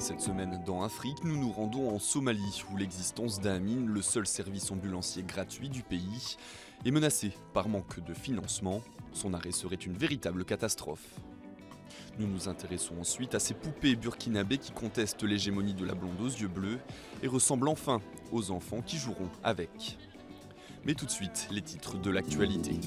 Cette semaine, dans Afrique, nous nous rendons en Somalie, où l'existence d'Amin, le seul service ambulancier gratuit du pays, est menacée par manque de financement. Son arrêt serait une véritable catastrophe. Nous nous intéressons ensuite à ces poupées burkinabées qui contestent l'hégémonie de la blonde aux yeux bleus et ressemblent enfin aux enfants qui joueront avec. Mais tout de suite, les titres de l'actualité.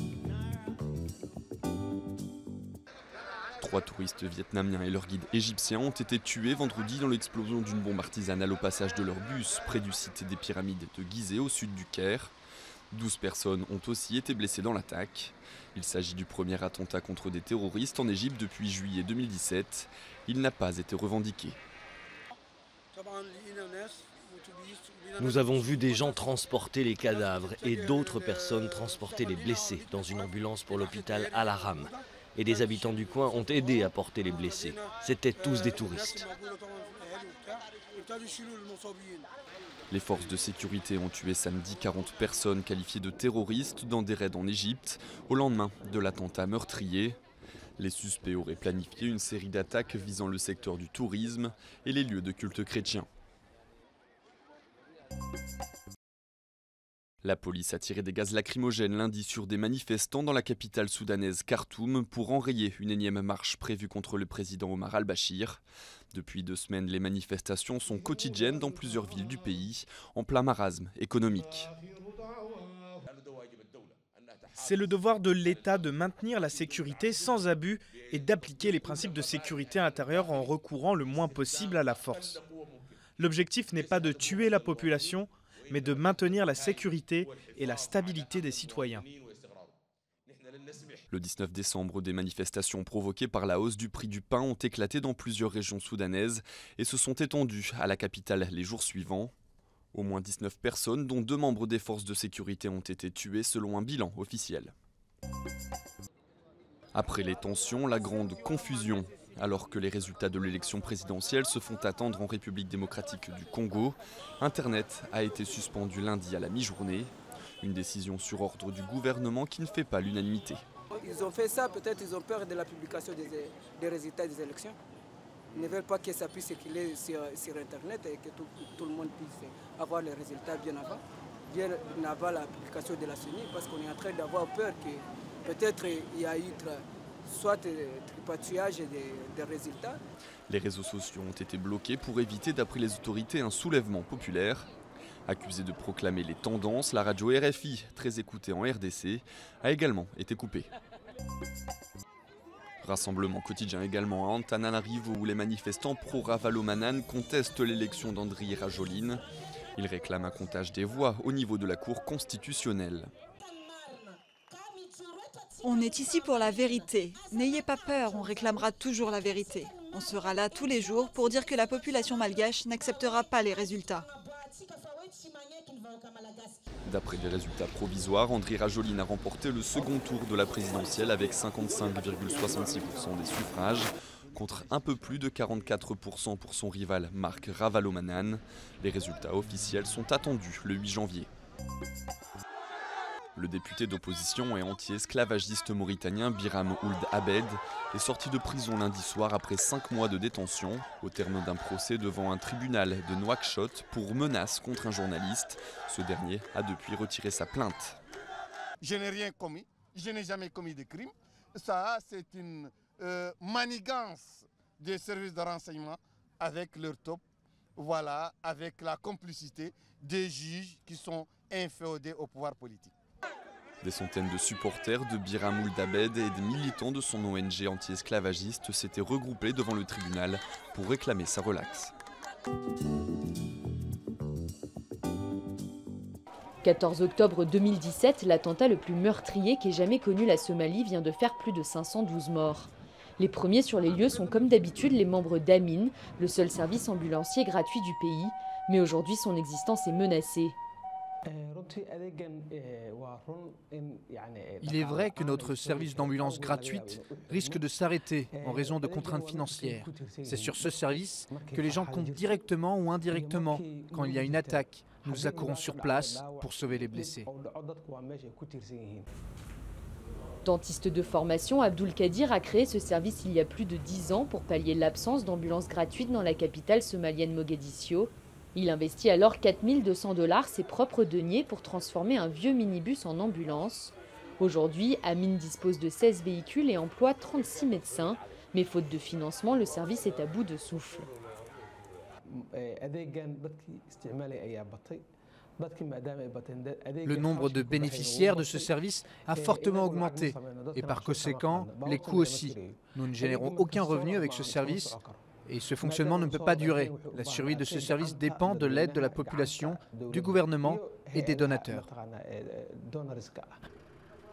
3 touristes vietnamiens et leur guide égyptien ont été tués vendredi dans l'explosion d'une bombe artisanale au passage de leur bus près du site des pyramides de Gizeh au sud du Caire. 12 personnes ont aussi été blessées dans l'attaque. Il s'agit du premier attentat contre des terroristes en Égypte depuis juillet 2017. Il n'a pas été revendiqué. Nous avons vu des gens transporter les cadavres et d'autres personnes transporter les blessés dans une ambulance pour l'hôpital Al-Haram. Et des habitants du coin ont aidé à porter les blessés. C'étaient tous des touristes. Les forces de sécurité ont tué samedi 40 personnes qualifiées de terroristes dans des raids en Égypte, au lendemain de l'attentat meurtrier. Les suspects auraient planifié une série d'attaques visant le secteur du tourisme et les lieux de culte chrétien. La police a tiré des gaz lacrymogènes lundi sur des manifestants dans la capitale soudanaise Khartoum pour enrayer une énième marche prévue contre le président Omar al-Bashir. Depuis 2 semaines, les manifestations sont quotidiennes dans plusieurs villes du pays, en plein marasme économique. C'est le devoir de l'État de maintenir la sécurité sans abus et d'appliquer les principes de sécurité intérieure en recourant le moins possible à la force. L'objectif n'est pas de tuer la population, mais de maintenir la sécurité et la stabilité des citoyens. Le 19 décembre, des manifestations provoquées par la hausse du prix du pain ont éclaté dans plusieurs régions soudanaises et se sont étendues à la capitale les jours suivants. Au moins 19 personnes, dont 2 membres des forces de sécurité, ont été tuées selon un bilan officiel. Après les tensions, la grande confusion. Alors que les résultats de l'élection présidentielle se font attendre en République démocratique du Congo, Internet a été suspendu lundi à la mi-journée. Une décision sur ordre du gouvernement qui ne fait pas l'unanimité. Ils ont fait ça, peut-être ils ont peur de la publication des résultats des élections. Ils ne veulent pas que ça puisse circuler sur Internet et que tout le monde puisse avoir les résultats bien avant la publication de la CENI, parce qu'on est en train d'avoir peur que peut-être il y a eu soit tripatouillage des résultats. Les réseaux sociaux ont été bloqués pour éviter, d'après les autorités, un soulèvement populaire. Accusée de proclamer les tendances, la radio RFI, très écoutée en RDC, a également été coupée. Rassemblement quotidien également à Antananarivo, où les manifestants pro-Ravalomanane contestent l'élection d'Andry Rajoelina. Ils réclament un comptage des voix au niveau de la Cour constitutionnelle. On est ici pour la vérité. N'ayez pas peur, on réclamera toujours la vérité. On sera là tous les jours pour dire que la population malgache n'acceptera pas les résultats. D'après des résultats provisoires, Andry Rajoelina a remporté le second tour de la présidentielle avec 55,66% des suffrages, contre un peu plus de 44% pour son rival Marc Ravalomanane. Les résultats officiels sont attendus le 8 janvier. Le député d'opposition et anti-esclavagiste mauritanien Biram Ould Abed est sorti de prison lundi soir après 5 mois de détention, au terme d'un procès devant un tribunal de Nouakchott pour menace contre un journaliste. Ce dernier a depuis retiré sa plainte. Je n'ai rien commis, je n'ai jamais commis de crime. Ça, c'est une manigance des services de renseignement avec leur top, voilà, avec la complicité des juges qui sont inféodés au pouvoir politique. Des centaines de supporters de Biram Ould Abed et des militants de son ONG anti-esclavagiste s'étaient regroupés devant le tribunal pour réclamer sa relaxe. 14 octobre 2017, l'attentat le plus meurtrier qu'ait jamais connu la Somalie vient de faire plus de 512 morts. Les premiers sur les lieux sont comme d'habitude les membres d'Amin, le seul service ambulancier gratuit du pays, mais aujourd'hui son existence est menacée. Il est vrai que notre service d'ambulance gratuite risque de s'arrêter en raison de contraintes financières. C'est sur ce service que les gens comptent directement ou indirectement quand il y a une attaque. Nous accourons sur place pour sauver les blessés. Dentiste de formation, Abdul Kadir a créé ce service il y a plus de 10 ans pour pallier l'absence d'ambulances gratuites dans la capitale somalienne Mogadiscio. Il investit alors 4 200 $, ses propres deniers, pour transformer un vieux minibus en ambulance. Aujourd'hui, Amin dispose de 16 véhicules et emploie 36 médecins. Mais faute de financement, le service est à bout de souffle. Le nombre de bénéficiaires de ce service a fortement augmenté et par conséquent, les coûts aussi. Nous ne générons aucun revenu avec ce service et ce fonctionnement ne peut pas durer. La survie de ce service dépend de l'aide de la population, du gouvernement et des donateurs.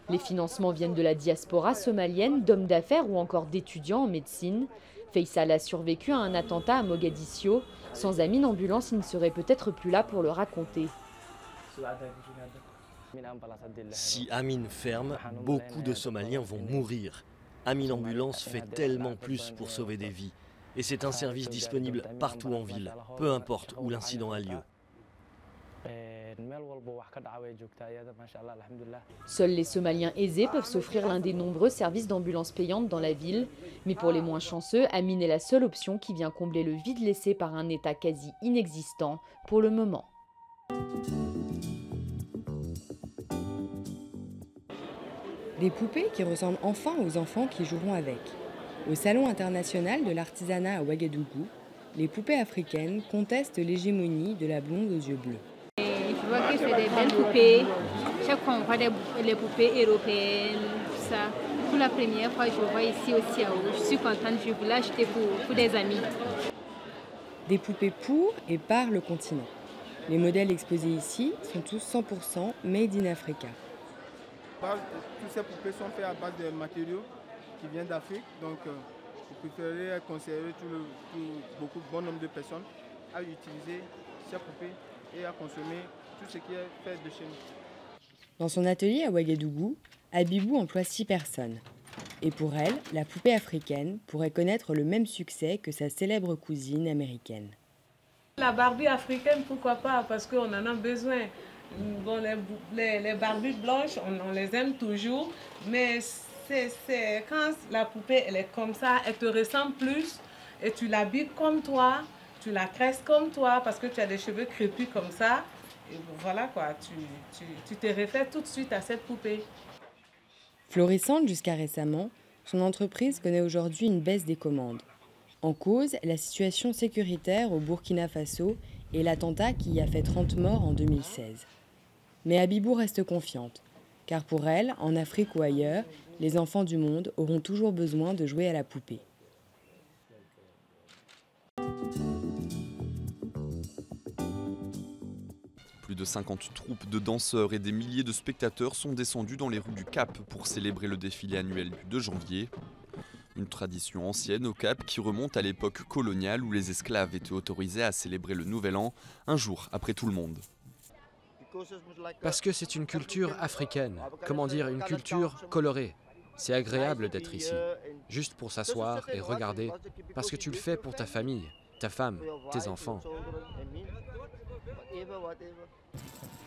Les financements viennent de la diaspora somalienne, d'hommes d'affaires ou encore d'étudiants en médecine. Faisal a survécu à un attentat à Mogadiscio. Sans Amin Ambulance, il ne serait peut-être plus là pour le raconter. Si Amin ferme, beaucoup de Somaliens vont mourir. Amin Ambulance fait tellement plus pour sauver des vies. Et c'est un service disponible partout en ville, peu importe où l'incident a lieu. Seuls les Somaliens aisés peuvent s'offrir l'un des nombreux services d'ambulance payantes dans la ville. Mais pour les moins chanceux, Amin est la seule option qui vient combler le vide laissé par un État quasi inexistant pour le moment. Des poupées qui ressemblent enfin aux enfants qui joueront avec. Au Salon international de l'artisanat à Ouagadougou, les poupées africaines contestent l'hégémonie de la blonde aux yeux bleus. Je vois que c'est des belles poupées. Chaque fois on voit les poupées européennes, tout ça. Pour la première fois, je vois ici au Siao. Je suis contente, je voulais acheter pour des amis. Des poupées pour et par le continent. Les modèles exposés ici sont tous 100% made in Africa. Toutes ces poupées sont faites à base de matériaux qui viennent d'Afrique. Donc, je préférerais conseiller beaucoup bon nombre de personnes à utiliser ces poupées et à consommer tout ce qui est fait de chez nous. Dans son atelier à Ouagadougou, Abibou emploie 6 personnes. Et pour elle, la poupée africaine pourrait connaître le même succès que sa célèbre cousine américaine. La Barbie africaine, pourquoi pas, parce qu'on en a besoin. Bon, les Barbies blanches, on les aime toujours, mais c'est quand la poupée elle est comme ça, elle te ressemble plus et tu l'habilles comme toi, tu la tresses comme toi parce que tu as des cheveux crépus comme ça. Et voilà quoi, tu te réfères tout de suite à cette poupée. Florissante jusqu'à récemment, son entreprise connaît aujourd'hui une baisse des commandes. En cause, la situation sécuritaire au Burkina Faso et l'attentat qui y a fait 30 morts en 2016. Mais Abibou reste confiante, car pour elle, en Afrique ou ailleurs, les enfants du monde auront toujours besoin de jouer à la poupée. Plus de 50 troupes de danseurs et des milliers de spectateurs sont descendus dans les rues du Cap pour célébrer le défilé annuel du 2 janvier. Une tradition ancienne au Cap qui remonte à l'époque coloniale où les esclaves étaient autorisés à célébrer le Nouvel An un jour après tout le monde. Parce que c'est une culture africaine, comment dire, une culture colorée. C'est agréable d'être ici, juste pour s'asseoir et regarder, parce que tu le fais pour ta famille, ta femme, tes enfants.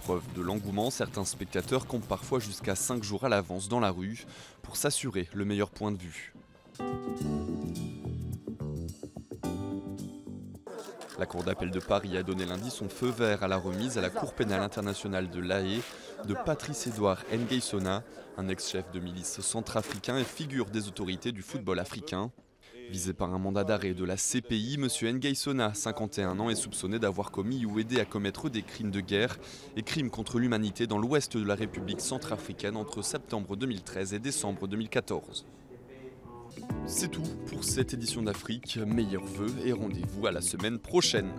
Preuve de l'engouement, certains spectateurs comptent parfois jusqu'à 5 jours à l'avance dans la rue pour s'assurer le meilleur point de vue. La Cour d'appel de Paris a donné lundi son feu vert à la remise à la Cour pénale internationale de La Haye de Patrice-Édouard Nguesona, un ex-chef de milice centrafricain et figure des autorités du football africain. Visé par un mandat d'arrêt de la CPI, M. Nguesona, 51 ans, est soupçonné d'avoir commis ou aidé à commettre des crimes de guerre et crimes contre l'humanité dans l'ouest de la République centrafricaine entre septembre 2013 et décembre 2014. C'est tout pour cette édition d'Afrique. Meilleurs vœux et rendez-vous à la semaine prochaine.